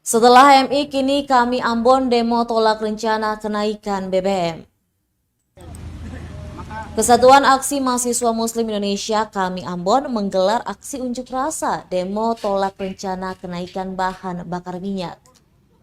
Setelah HMI, kini kami Ambon demo tolak rencana kenaikan BBM. Kesatuan Aksi Mahasiswa Muslim Indonesia Kami Ambon menggelar aksi unjuk rasa demo tolak rencana kenaikan bahan bakar minyak.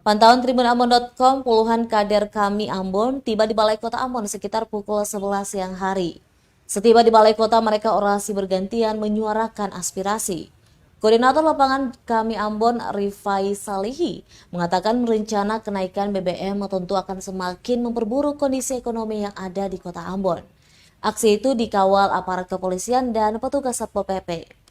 Pantauan tribunambon.com, puluhan kader Kami Ambon tiba di Balai Kota Ambon sekitar pukul 11 siang hari. Setiba di Balai Kota, mereka orasi bergantian menyuarakan aspirasi. Koordinator lapangan Kami Ambon, Rifai Salihi, mengatakan rencana kenaikan BBM tentu akan semakin memperburuk kondisi ekonomi yang ada di Kota Ambon. Aksi itu dikawal aparat kepolisian dan petugas Satpol PP.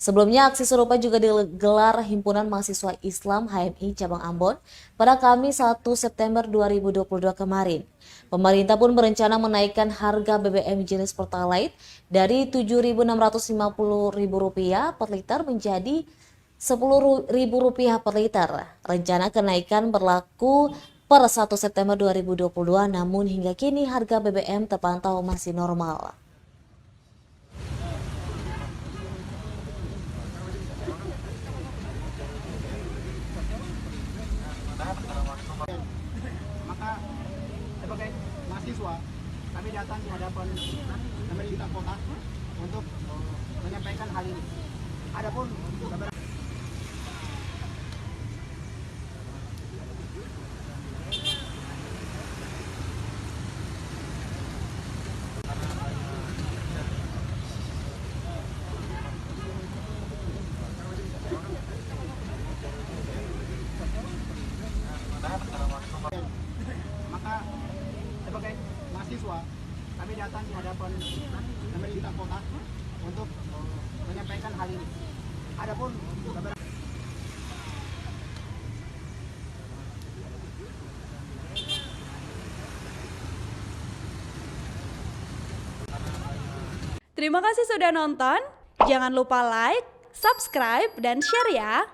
Sebelumnya, aksi serupa juga digelar Himpunan Mahasiswa Islam HMI Cabang Ambon pada Kamis 1 September 2022 kemarin. Pemerintah pun berencana menaikkan harga BBM jenis Pertalite dari Rp7.650.000 per liter menjadi Rp10.000 per liter. Rencana kenaikan berlaku per 1 September 2022, namun hingga kini harga BBM terpantau masih normal. Maka sebagai mahasiswa kami datang di hadapan pemerintah kota untuk menyampaikan hal ini. Adapun beberapa maka sebagai mahasiswa kami datang di hadapan pemerintah kota untuk menyampaikan hal ini. Adapun beberapa Terima kasih sudah nonton. Jangan lupa like, subscribe, dan share ya.